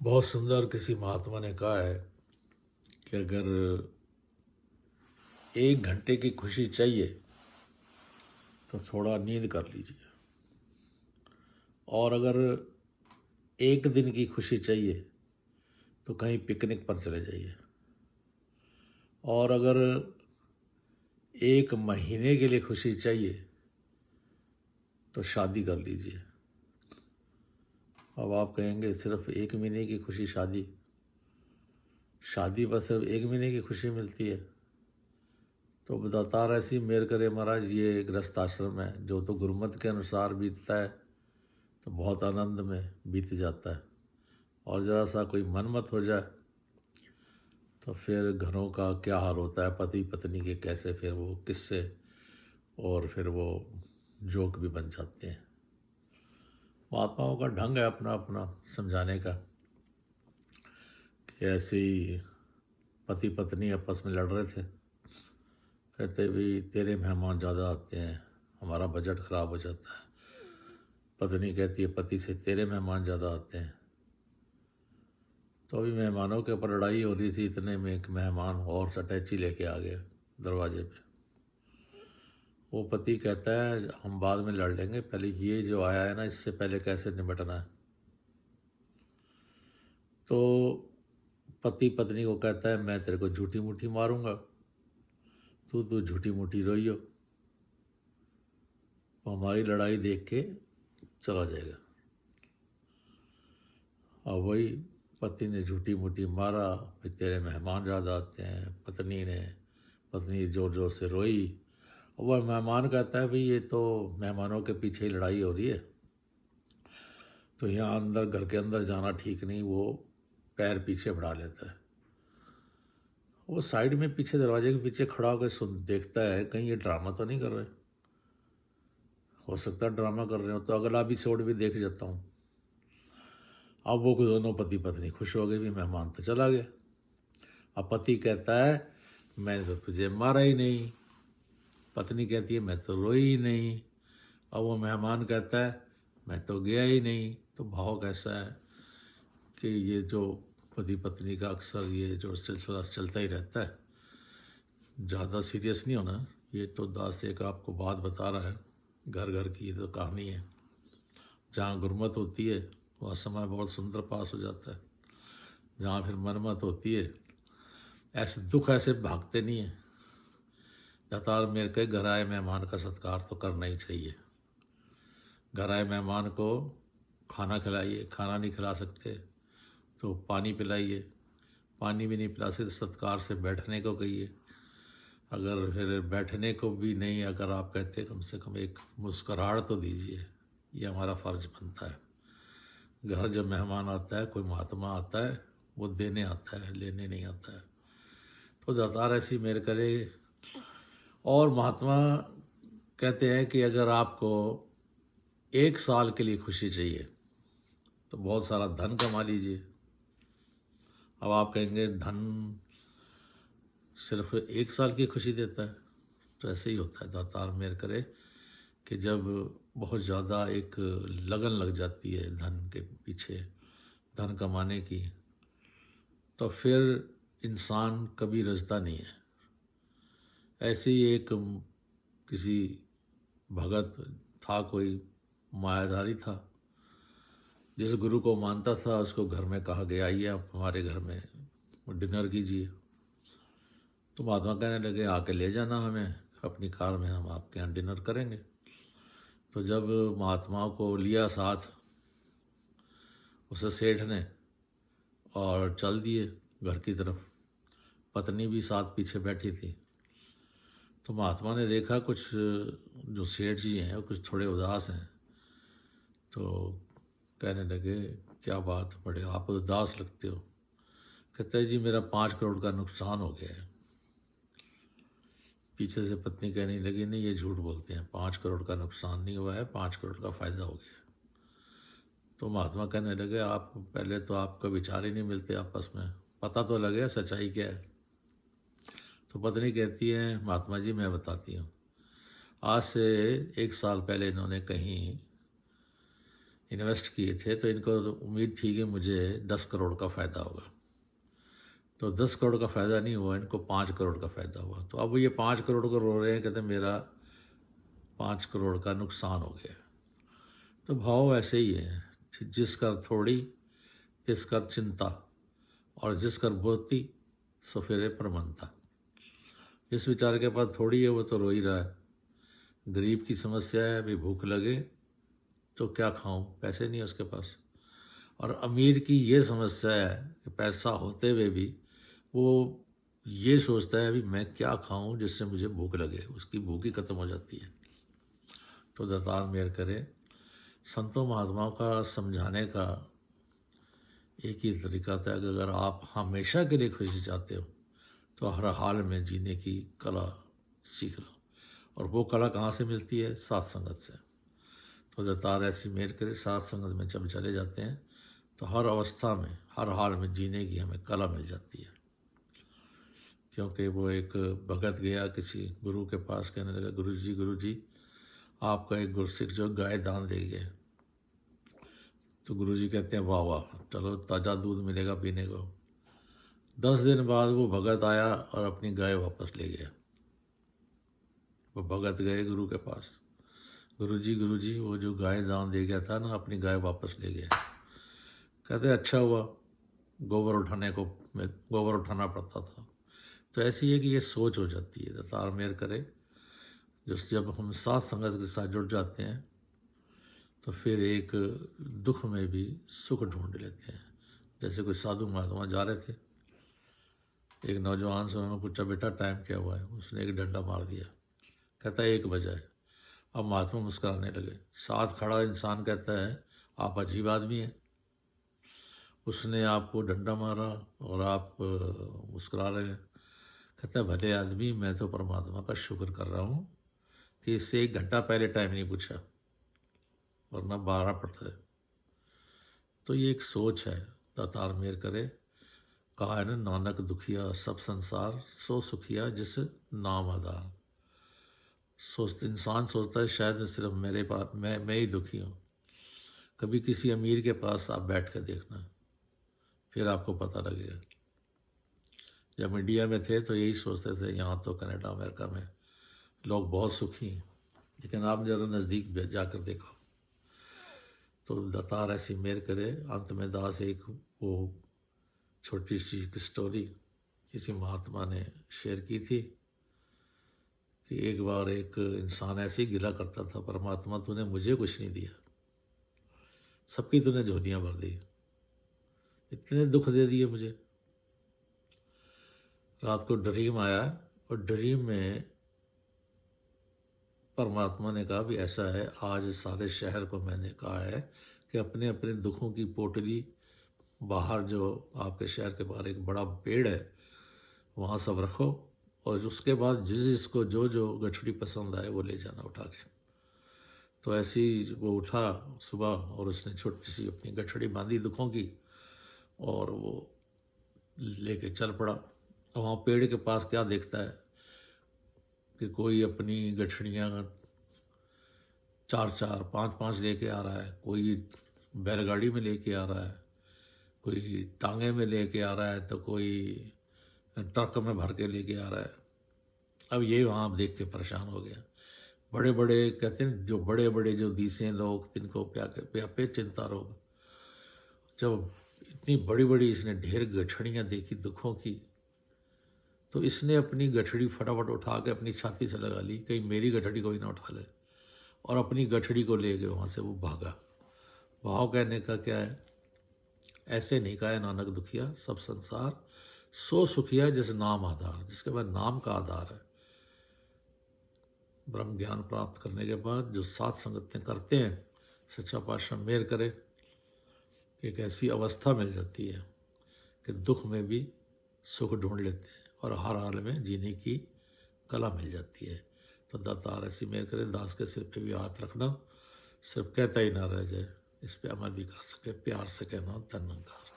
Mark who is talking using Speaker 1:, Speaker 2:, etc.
Speaker 1: बहुत सुंदर किसी महात्मा ने कहा है कि अगर 1 घंटे की खुशी चाहिए तो थोड़ा नींद कर लीजिए, और अगर 1 दिन की खुशी चाहिए तो कहीं पिकनिक पर चले जाइए, और अगर 1 महीने के लिए खुशी चाहिए तो शादी कर लीजिए। अब आप कहेंगे सिर्फ 1 महीने की खुशी, शादी पर सिर्फ 1 महीने की खुशी मिलती है? तो बतातार ऐसी मेर करे महाराज, ये गृहस्थ आश्रम है जो तो गुरुमत के अनुसार बीतता है तो बहुत आनंद में बीत जाता है, और ज़रा सा कोई मनमत हो जाए तो फिर घरों का क्या हाल होता है, पति पत्नी के कैसे फिर वो किस्से और फिर वो जोक भी बन जाते हैं। महात्माओं का ढंग है अपना अपना समझाने का कि ऐसे ही पति पत्नी आपस में लड़ रहे थे, कहते भी तेरे मेहमान ज़्यादा आते हैं, हमारा बजट ख़राब हो जाता है। पत्नी कहती है पति से, तेरे मेहमान ज़्यादा आते हैं। तो अभी मेहमानों के ऊपर लड़ाई हो रही थी, इतने में एक मेहमान और अटैची लेके आ गया दरवाजे पे। वो पति कहता है हम बाद में लड़ लेंगे, पहले ये जो आया है ना इससे पहले कैसे निपटना है। तो पति पत्नी को कहता है मैं तेरे को झूठी मुट्ठी मारूंगा, तू झूठी मुट्ठी रोइयो, वो हमारी लड़ाई देख के चला जाएगा। और वही पति ने झूठी मुट्ठी मारा, फिर तेरे मेहमान ज़्यादा आते हैं। पत्नी ज़ोर ज़ोर से रोई, और वह मेहमान कहता है भाई ये तो मेहमानों के पीछे ही लड़ाई हो रही है, तो यहाँ अंदर घर के अंदर जाना ठीक नहीं। वो पैर पीछे बढ़ा लेता है, वो साइड में पीछे दरवाजे के पीछे खड़ा होकर देखता है कहीं ये ड्रामा तो नहीं कर रहे। हो सकता है ड्रामा कर रहे हो तो अगला एपिसोड भी देख जाता हूँ। अब वो दोनों पति पत्नी खुश हो गए भी मेहमान तो चला गया। अब पति कहता है मैंने तो तुझे मारा ही नहीं, पत्नी कहती है मैं तो रोई ही नहीं, अब वो मेहमान कहता है मैं तो गया ही नहीं। तो भाव कैसा है कि ये जो पति पत्नी का अक्सर ये जो सिलसिला चलता ही रहता है, ज़्यादा सीरियस नहीं होना। ये तो दास एक आपको बात बता रहा है, घर घर की ये तो कहानी है। जहाँ गुरमत होती है वह समय बहुत सुंदर पास हो जाता है, जहाँ फिर मनमत होती है ऐसे दुख ऐसे भागते नहीं है। लगातार मेरे के घर आए मेहमान का सत्कार तो करना ही चाहिए। घर आए मेहमान को खाना खिलाइए, खाना नहीं खिला सकते तो पानी पिलाइए, पानी भी नहीं पिला सकते सत्कार से बैठने को कहिए। अगर फिर बैठने को भी नहीं अगर आप कहते कम से कम एक मुस्कुराहट तो दीजिए, ये हमारा फ़र्ज बनता है। घर जब मेहमान आता है, कोई महात्मा आता है, वो देने आता है, लेने नहीं आता है। तो दातार ऐसी मेर करे। और महात्मा कहते हैं कि अगर आपको 1 साल के लिए खुशी चाहिए तो बहुत सारा धन कमा लीजिए। अब आप कहेंगे धन सिर्फ 1 साल की खुशी देता है? तो ऐसे ही होता है दातार मेर करे कि जब बहुत ज़्यादा एक लगन लग जाती है धन के पीछे, धन कमाने की, तो फिर इंसान कभी रजता नहीं है। ऐसे ही एक किसी भगत था, कोई मायाधारी था, जिस गुरु को मानता था उसको घर में कहा गया आइए आप हमारे घर में डिनर कीजिए। तो महात्मा कहने लगे आके ले जाना हमें अपनी कार में, हम आपके यहाँ डिनर करेंगे। तो जब महात्मा को लिया साथ उसे सेठ ने और चल दिए घर की तरफ, पत्नी भी साथ पीछे बैठी थी। तो महात्मा ने देखा कुछ जो सेठ जी हैं वो कुछ थोड़े उदास हैं, तो कहने लगे क्या बात, बड़े आप उदास लगते हो। कहते हैं जी मेरा 5 करोड़ का नुकसान हो गया है। पीछे से पत्नी कहने लगी नहीं ये झूठ बोलते हैं, 5 करोड़ का नुकसान नहीं हुआ है, 5 करोड़ का फ़ायदा हो गया। तो महात्मा कहने लगे आप पहले तो आपका विचार ही नहीं मिलते आपस में, पता तो लगे सच्चाई क्या है। तो पत्नी कहती है महात्मा जी मैं बताती हूँ, आज से 1 साल पहले इन्होंने कहीं इन्वेस्ट किए थे, तो इनको तो उम्मीद थी कि मुझे 10 करोड़ का फ़ायदा होगा। तो 10 करोड़ का फ़ायदा नहीं हुआ, इनको 5 करोड़ का फ़ायदा हुआ। तो अब ये 5 करोड़ को रो रहे हैं, कहते हैं मेरा 5 करोड़ का नुकसान हो गया। तो भाव ऐसे ही है, जिस कर थोड़ी तिस कर चिंता, और जिस कर बहुती सो फिरे प्रमनता। जिस बेचारे के पास थोड़ी है वो तो रो ही रहा है। गरीब की समस्या है, अभी भूख लगे तो क्या खाऊं, पैसे नहीं है उसके पास। और अमीर की ये समस्या है कि पैसा होते हुए भी वो ये सोचता है अभी मैं क्या खाऊं जिससे मुझे भूख लगे, उसकी भूख ही खत्म हो जाती है। तो दातार मेहर करे। संतों महात्माओं का समझाने का एक ही तरीका था कि अगर आप हमेशा के लिए खुशी चाहते हो तो हर हाल में जीने की कला सीख लो। और वो कला कहाँ से मिलती है? साथ संगत से। तो दातार ऐसी मेहर करे, साथ संगत में जब चले जाते हैं तो हर अवस्था में, हर हाल में जीने की हमें कला मिल जाती है। क्योंकि वो एक भगत गया किसी गुरु के पास, कहने लगा गुरु जी आपका एक गुरसिख जो गाय दान दे गए। तो गुरु जी कहते हैं वाह वाह, चलो ताज़ा दूध मिलेगा पीने को। 10 दिन बाद वो भगत आया और अपनी गाय वापस ले गया। वो भगत गए गुरु के पास, गुरु जी वो जो गाय दान दे गया था ना, अपनी गाय वापस ले गया। कहते अच्छा हुआ, गोबर उठाना पड़ता था। तो ऐसी है कि ये सोच हो जाती है। दातार मेहर करे, जब हम साथ संगत के साथ जुड़ जाते हैं तो फिर एक दुख में भी सुख ढूंढ लेते हैं। जैसे कोई साधु महात्मा जा रहे थे, एक नौजवान से उन्होंने पूछा बेटा टाइम क्या हुआ है? उसने एक डंडा मार दिया। कहता है 1 बजा है। अब महात्मा मुस्कुराने लगे। साथ खड़ा इंसान कहता है आप अजीब आदमी हैं, उसने आपको डंडा मारा और आप मुस्कुरा रहे हैं। कहता है भले आदमी, मैं तो परमात्मा का शुक्र कर रहा हूँ कि इससे 1 घंटा पहले टाइम नहीं पूछा, वरना 12 पड़ता है। तो ये एक सोच है। दातार मेहर करे। कहा है ना, नानक दुखिया सब संसार, सो सुखिया जिस नाम आधार। इंसान सोचता है शायद सिर्फ मेरे पास मैं ही दुखी हूँ। कभी किसी अमीर के पास आप बैठ कर देखना, फिर आपको पता लगेगा। जब इंडिया में थे तो यही सोचते थे यहाँ तो कनाडा अमेरिका में लोग बहुत सुखी हैं, लेकिन आप ज़रा नज़दीक जाकर देखो। तो दातार ऐसी मेहर करे। अंत में दास एक वो छोटी सी स्टोरी किसी महात्मा ने शेयर की थी कि एक बार एक इंसान ऐसे ही गिला करता था, परमात्मा तूने मुझे कुछ नहीं दिया, सबकी तूने झोलियाँ भर दी, इतने दुख दे दिए मुझे। रात को ड्रीम आया और ड्रीम में परमात्मा ने कहा भी ऐसा है, आज सारे शहर को मैंने कहा है कि अपने अपने दुखों की पोटली बाहर जो आपके शहर के बाहर एक बड़ा पेड़ है वहाँ सब रखो, और उसके बाद जिसको जो जो गठड़ी पसंद आए वो ले जाना उठा के। तो ऐसी वो उठा सुबह और उसने छोटी सी अपनी गठड़ी बांधी दुखों की और वो लेके चल पड़ा। वहाँ पेड़ के पास क्या देखता है कि कोई अपनी गठड़ियाँ 4-4, 5-5 लेके आ रहा है, कोई बैलगाड़ी में लेके आ रहा है, कोई टांगे में लेके आ रहा है, तो कोई ट्रक में भर के लेके आ रहा है। अब ये वहाँ देख के परेशान हो गया। बड़े बड़े कहते हैं जो बड़े बड़े जो दीसे लोग तिनको प्यापे चिंता रोग। जब इतनी बड़ी बड़ी इसने ढेर गठड़ियाँ देखी दुखों की, तो इसने अपनी गठड़ी फटाफट उठा के अपनी छाती से लगा ली, कहीं मेरी गठड़ी कोई ना उठा ले, और अपनी गठड़ी को ले गए वहाँ से वो भागा। भाव कहने का क्या है? ऐसे नहीं कहा है नानक दुखिया सब संसार, सो सुखिया जिस नाम आधार, जिसके बाद नाम का आधार है। ब्रह्म ज्ञान प्राप्त करने के बाद जो सात संगतें करते हैं, सच्चा पातशाह मेहर करे कि एक ऐसी अवस्था मिल जाती है कि दुख में भी सुख ढूंढ लेते हैं और हर हाल में जीने की कला मिल जाती है। तो दातार ऐसी मेहर करे, दास के सिर पे भी हाथ रखना, सिर्फ कहता ही ना रह जाए, इस पे अमल भी कर सके। प्यार से कहना धन्यवाद।